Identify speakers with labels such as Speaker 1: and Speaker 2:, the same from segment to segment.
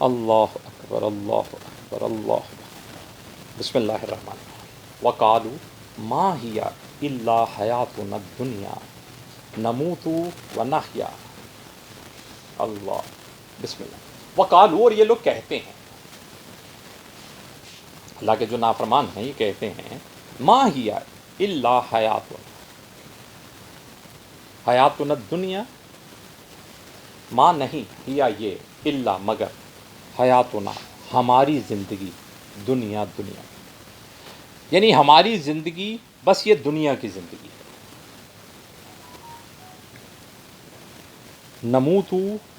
Speaker 1: اللہ اکبر اللہ اکبر اللہ اکبر۔ بسم اللہ الرحمن الرحیم۔ وقالوا ما ہی الا حیاتنا الدنیا نموت و نحیا۔ اللہ، بسم اللہ۔ وقالوا، اور یہ لوگ کہتے ہیں، اللہ کے جو نافرمان ہیں یہ کہتے ہیں، ما ہی الا حیاتنا، حیاتنا الدنیا، ماں نہیں، ہیا یہ، الا مگر، حیاتنا ہماری زندگی، دنیا دنیا، یعنی ہماری زندگی بس یہ دنیا کی زندگی ہے۔ نموت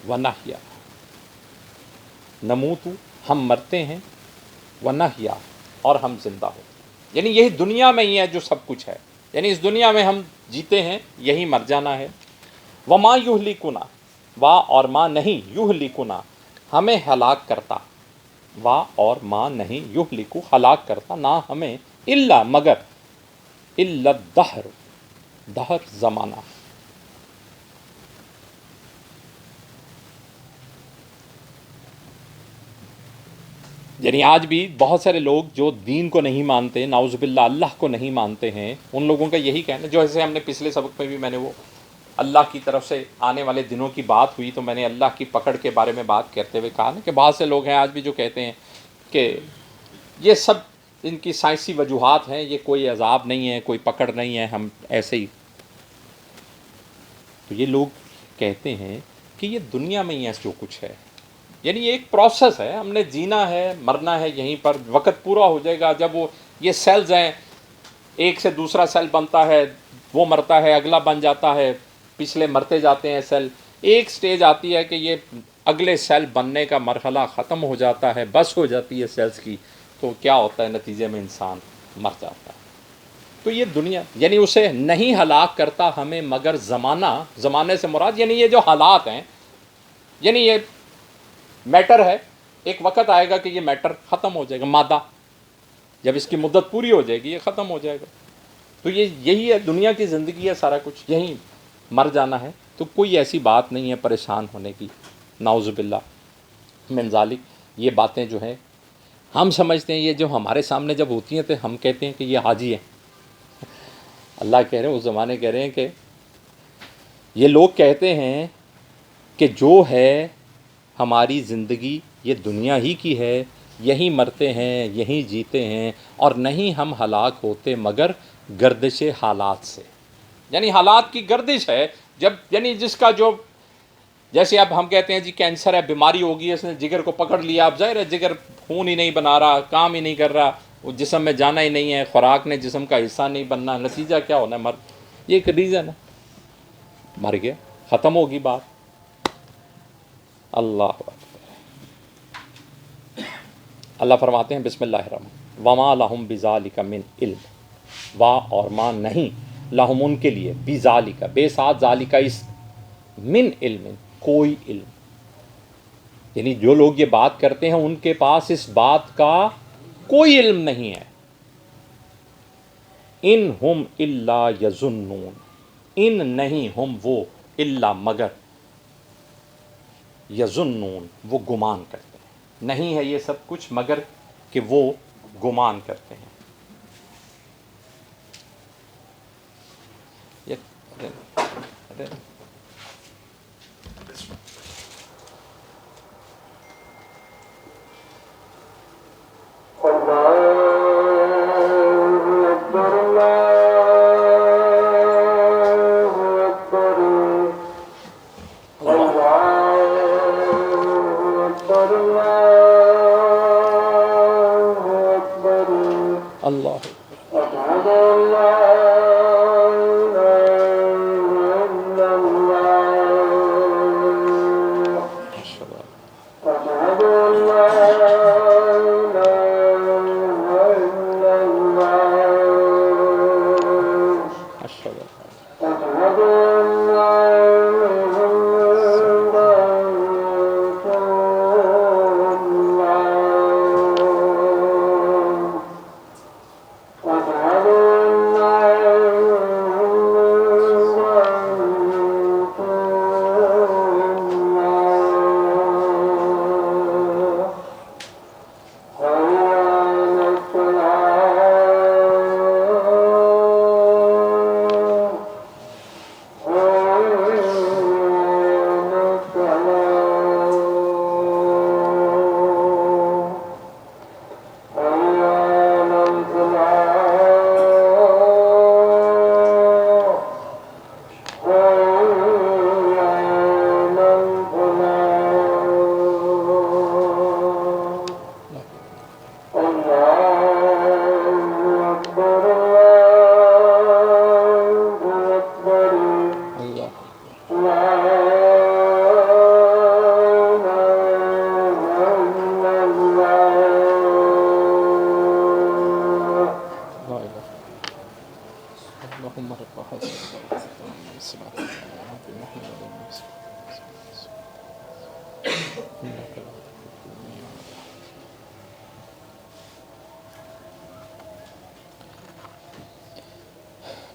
Speaker 1: و نحیا، نموت ہم مرتے ہیں، و نحیا اور ہم زندہ ہوتے ہیں، یعنی یہی دنیا میں ہی ہے جو سب کچھ ہے، یعنی اس دنیا میں ہم جیتے ہیں، یہی مر جانا ہے۔ وما یہلکنا، وا اور ماں نہیں، یہلکنا ہمیں ہلاک کرتا، وا اور ماں نہیں، یہلکو ہلاک کرتا نہ ہمیں، الا مگر، الا الدہر، دہر زمانہ، یعنی آج بھی بہت سارے لوگ جو دین کو نہیں مانتے، نعوذ باللہ اللہ کو نہیں مانتے ہیں، ان لوگوں کا یہی کہنا، جو ایسے ہم نے پچھلے سبق میں بھی میں نے وہ اللہ کی طرف سے آنے والے دنوں کی بات ہوئی تو میں نے اللہ کی پکڑ کے بارے میں بات کرتے ہوئے کہا نا کہ بہت سے لوگ ہیں آج بھی جو کہتے ہیں کہ یہ سب ان کی سائنسی وجوہات ہیں، یہ کوئی عذاب نہیں ہے، کوئی پکڑ نہیں ہے، ہم ایسے ہی۔ تو یہ لوگ کہتے ہیں کہ یہ دنیا میں ہی ہے جو کچھ ہے، یعنی یہ ایک پروسیس ہے، ہم نے جینا ہے، مرنا ہے یہیں پر، وقت پورا ہو جائے گا جب وہ یہ سیلز ہیں، ایک سے دوسرا سیل بنتا ہے، وہ مرتا ہے، اگلا بن جاتا ہے، پچھلے مرتے جاتے ہیں سیل، ایک سٹیج آتی ہے کہ یہ اگلے سیل بننے کا مرحلہ ختم ہو جاتا ہے، بس ہو جاتی ہے سیلز کی، تو کیا ہوتا ہے نتیجے میں انسان مر جاتا ہے۔ تو یہ دنیا، یعنی اسے نہیں ہلاک کرتا ہمیں مگر زمانہ، زمانے سے مراد یعنی یہ جو حالات ہیں، یعنی یہ میٹر ہے، ایک وقت آئے گا کہ یہ میٹر ختم ہو جائے گا، مادہ جب اس کی مدت پوری ہو جائے گی یہ ختم ہو جائے گا۔ تو یہی ہے دنیا کی زندگی ہے، سارا کچھ یہیں مر جانا ہے، تو کوئی ایسی بات نہیں ہے پریشان ہونے کی، نعوذ باللہ من ذالک۔ یہ باتیں جو ہیں ہم سمجھتے ہیں، یہ جو ہمارے سامنے جب ہوتی ہیں تو ہم کہتے ہیں کہ یہ حاجی ہیں، اللہ کہہ رہے ہیں، اس زمانے کہہ رہے ہیں کہ یہ لوگ کہتے ہیں کہ جو ہے ہماری زندگی یہ دنیا ہی کی ہے، یہیں مرتے ہیں، یہیں جیتے ہیں، اور نہیں ہم ہلاک ہوتے مگر گردش حالات سے، یعنی حالات کی گردش ہے، جب یعنی جس کا جو، جیسے اب ہم کہتے ہیں جی کینسر ہے، بیماری ہوگی، اس نے جگر کو پکڑ لیا، اب ظاہر ہے جگر خون ہی نہیں بنا رہا، کام ہی نہیں کر رہا، وہ جسم میں جانا ہی نہیں ہے، خوراک نے جسم کا حصہ نہیں بننا، نتیجہ کیا ہونا ہے، یہ ایک ریزن ہے، مر گیا، ختم ہوگی بات۔ اللہ اکبر۔ اللہ فرماتے ہیں بسم اللہ الرحمن، وما لہم بذالک من علم، وا اور ماں نہیں، لہم ان کے لیے، بذالک بے ساتھ ذالک اس، من علم کوئی علم، یعنی جو لوگ یہ بات کرتے ہیں ان کے پاس اس بات کا کوئی علم نہیں ہے۔ ان ہم الا یظنون، ان نہیں ہم وہ، الا مگر، یظنون وہ گمان کرتے ہیں، نہیں ہے یہ سب کچھ مگر کہ وہ گمان کرتے ہیں۔ اللہ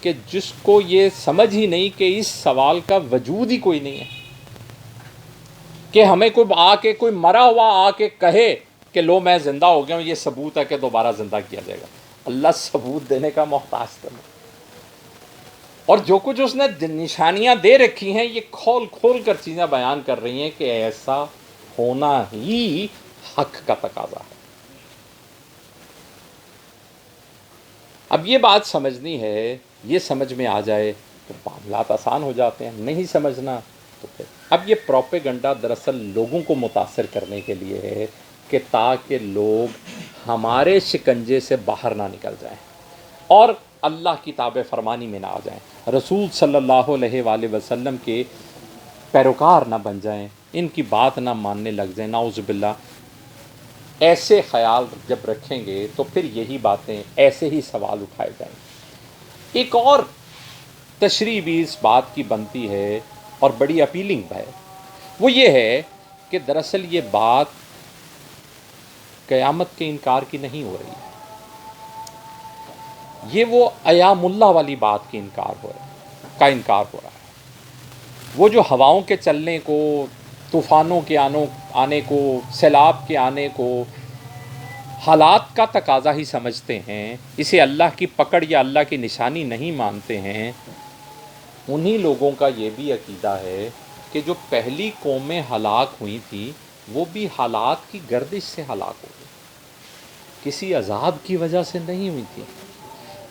Speaker 1: کہ جس کو یہ سمجھ ہی نہیں کہ اس سوال کا وجود ہی کوئی نہیں ہے، کہ ہمیں کوئی آ کے کوئی مرا ہوا آ کے کہے کہ لو میں زندہ ہو گیا ہوں، یہ ثبوت ہے کہ دوبارہ زندہ کیا جائے گا۔ اللہ ثبوت دینے کا محتاج تھا، اور جو کچھ اس نے نشانیاں دے رکھی ہیں یہ کھول کھول کر چیزیں بیان کر رہی ہیں کہ ایسا ہونا ہی حق کا تقاضا ہے۔ اب یہ بات سمجھنی ہے، یہ سمجھ میں آ جائے تو معاملات آسان ہو جاتے ہیں، نہیں سمجھنا تو پھر اب یہ پروپیگنڈا دراصل لوگوں کو متاثر کرنے کے لیے ہے کہ تاکہ لوگ ہمارے شکنجے سے باہر نہ نکل جائیں اور اللہ کی تابع فرمانی میں نہ آ جائیں، رسول صلی اللہ علیہ وآلہ وسلم کے پیروکار نہ بن جائیں، ان کی بات نہ ماننے لگ جائیں، نعوذ باللہ۔ ایسے خیال جب رکھیں گے تو پھر یہی باتیں، ایسے ہی سوال اٹھائے جائیں گے۔ ایک اور تشریح بھی اس بات کی بنتی ہے اور بڑی اپیلنگ ہے، وہ یہ ہے کہ دراصل یہ بات قیامت کے انکار کی نہیں ہو رہی ہے، یہ وہ ایام اللہ والی بات کا انکار ہو رہا ہے۔ وہ جو ہواؤں کے چلنے کو، طوفانوں کے آنے کو، سیلاب کے آنے کو حالات کا تقاضا ہی سمجھتے ہیں، اسے اللہ کی پکڑ یا اللہ کی نشانی نہیں مانتے ہیں، انہی لوگوں کا یہ بھی عقیدہ ہے کہ جو پہلی قومیں ہلاک ہوئی تھیں وہ بھی حالات کی گردش سے ہلاک ہو گئی، کسی عذاب کی وجہ سے نہیں ہوئی تھی۔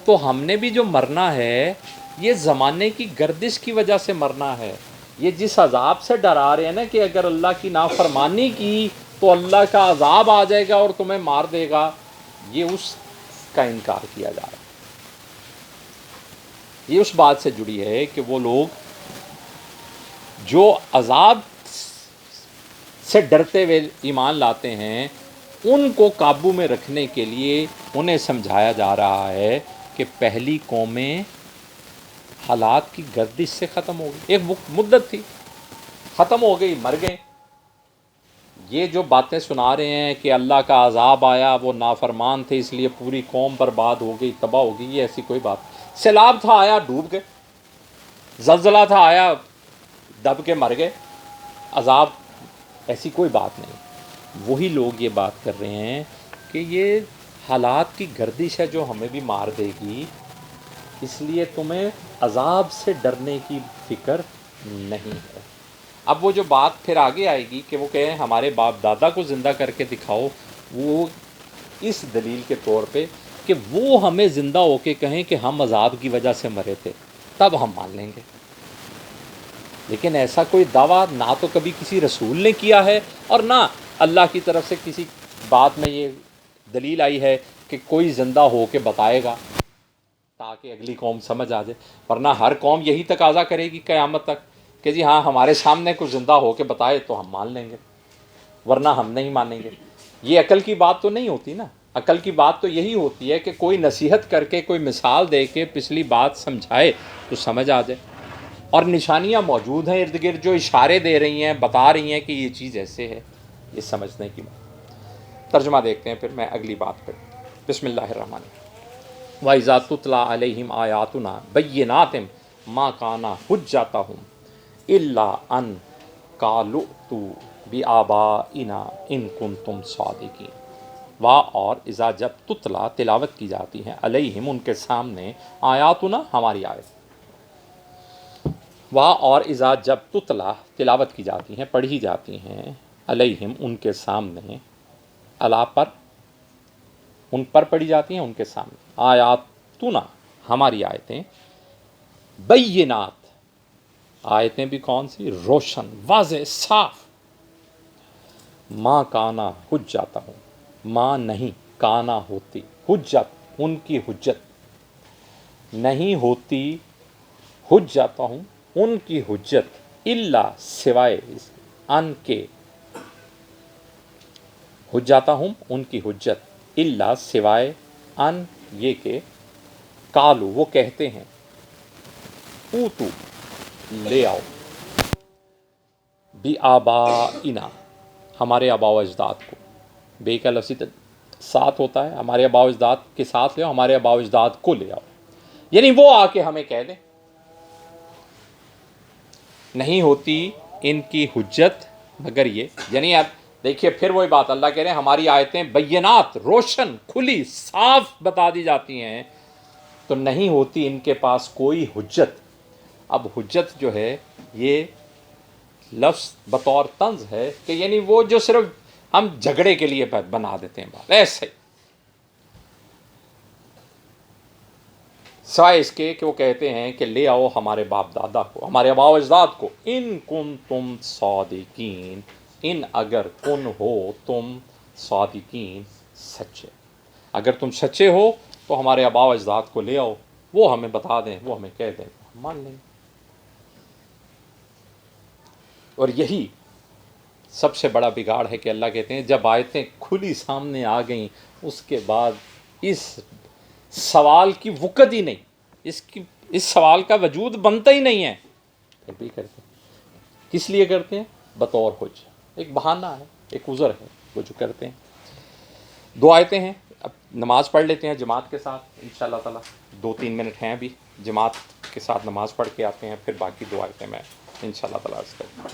Speaker 1: تو ہم نے بھی جو مرنا ہے یہ زمانے کی گردش کی وجہ سے مرنا ہے۔ یہ جس عذاب سے ڈرا رہے ہیں نا کہ اگر اللہ کی نافرمانی کی تو اللہ کا عذاب آ جائے گا اور تمہیں مار دے گا، یہ اس کا انکار کیا جا رہا ہے۔ یہ اس بات سے جڑی ہے کہ وہ لوگ جو عذاب سے ڈرتے ہوئے ایمان لاتے ہیں ان کو قابو میں رکھنے کے لیے انہیں سمجھایا جا رہا ہے کہ پہلی قومیں حالات کی گردش سے ختم ہو گئی، ایک مدت تھی، ختم ہو گئی، مر گئے۔ یہ جو باتیں سنا رہے ہیں کہ اللہ کا عذاب آیا، وہ نافرمان تھے اس لیے پوری قوم برباد ہو گئی، تباہ ہو گئی، یہ ایسی کوئی بات۔ سیلاب تھا آیا ڈوب گئے، زلزلہ تھا آیا دب کے مر گئے، عذاب ایسی کوئی بات نہیں۔ وہی لوگ یہ بات کر رہے ہیں کہ یہ حالات کی گردش ہے جو ہمیں بھی مار دے گی، اس لیے تمہیں عذاب سے ڈرنے کی فکر نہیں ہے۔ اب وہ جو بات پھر آگے آئے گی کہ وہ کہیں ہمارے باپ دادا کو زندہ کر کے دکھاؤ، وہ اس دلیل کے طور پہ کہ وہ ہمیں زندہ ہو کے کہیں کہ ہم عذاب کی وجہ سے مرے تھے، تب ہم مان لیں گے۔ لیکن ایسا کوئی دعویٰ نہ تو کبھی کسی رسول نے کیا ہے اور نہ اللہ کی طرف سے کسی بات میں یہ دلیل آئی ہے کہ کوئی زندہ ہو کے بتائے گا تاکہ اگلی قوم سمجھ آ جائے، ورنہ ہر قوم یہی تقاضا کرے گی قیامت تک کہ جی ہاں ہمارے سامنے کچھ زندہ ہو کے بتائے تو ہم مان لیں گے، ورنہ ہم نہیں مانیں گے۔ یہ عقل کی بات تو نہیں ہوتی نا، عقل کی بات تو یہی ہوتی ہے کہ کوئی نصیحت کر کے، کوئی مثال دے کے پچھلی بات سمجھائے تو سمجھ آ جائے، اور نشانیاں موجود ہیں ارد گرد جو اشارے دے رہی ہیں، بتا رہی ہیں کہ یہ چیز ایسے ہے، یہ سمجھنے کی بات۔ ترجمہ دیکھتے ہیں پھر میں اگلی بات پہ۔ بسم اللہ الرحمن الرحیم۔ وَإِذَا تُتْلَىٰ عَلَيْهِمْ آيَاتُنَا بَيِّنَاتٍ مَا كَانَ حُجَّتُهُمْ إِلَّا أَن قَالُوا ائْتُوا بِآبَائِنَا إِن كُنتُمْ صَادِقِينَ۔ اور اذا جب تتلا تلاوت کی جاتی ہیں، علیہم ان کے سامنے، آیاتنا ہماری آیت، اور اذا جب تتلا تلاوت کی جاتی ہیں، پڑھی جاتی ہیں، علیہم ان کے سامنے، اللہ پر، ان پر پڑھی جاتی ہیں، ان کے سامنے، آیاتنا ہماری آیتیں، بینات، آیتیں بھی کون سی؟ روشن، واضح، صاف، ماں کانا حجتہ ہوں، ماں نہیں، کانا ہوتی، حجت ان کی حجت نہیں ہوتی، حجتہ ہوں ان کی حجت، الا سوائے ان کے، حجتہ ہوں ان کی حجت، الا سوائے ان یہ کہ، قالو وہ کہتے ہیں، اوتو لے آؤ، بی آبائنا ہمارے آباء و اجداد کو، بے کا لفظ ساتھ ہوتا ہے، ہمارے آباء و اجداد کے ساتھ لے آؤ، ہمارے آباء و اجداد کو لے آؤ، یعنی وہ آ کے ہمیں کہہ دیں نہیں ہوتی ان کی حجت مگر یہ، یعنی اب دیکھیے پھر وہی بات، اللہ کہہ رہے ہیں ہماری آیتیں بینات، روشن، کھلی، صاف بتا دی جاتی ہیں، تو نہیں ہوتی ان کے پاس کوئی حجت۔ اب حجت جو ہے یہ لفظ بطور طنز ہے کہ یعنی وہ جو صرف ہم جھگڑے کے لیے بنا دیتے ہیں بات، ایسے ہی سوائے اس کے کہ وہ کہتے ہیں کہ لے آؤ ہمارے باپ دادا کو، ہمارے آباء و اجداد کو، ان کن تم صادقین، ان اگر کن ہو تم صادقین، سچے، اگر تم سچے ہو تو ہمارے آباء و اجداد کو لے آؤ، وہ ہمیں بتا دیں، وہ ہمیں کہہ دیں، ہم مان لیں گے۔ اور یہی سب سے بڑا بگاڑ ہے کہ اللہ کہتے ہیں جب آیتیں کھلی سامنے آ گئیں اس کے بعد اس سوال کی وقت ہی نہیں، اس سوال کا وجود بنتا ہی نہیں ہے، پھر بھی کرتے ہیں۔ کس لیے کرتے ہیں؟ بطور حجت، ایک بہانہ ہے، ایک عذر ہے وہ جو کرتے ہیں۔ دو آیتیں ہیں، اب نماز پڑھ لیتے ہیں جماعت کے ساتھ انشاءاللہ تعالیٰ، 2-3 منٹ ہیں ابھی، جماعت کے ساتھ نماز پڑھ کے آتے ہیں، پھر باقی دو آیتیں میں انشاءاللہ تعالیٰ عرض کروں گا۔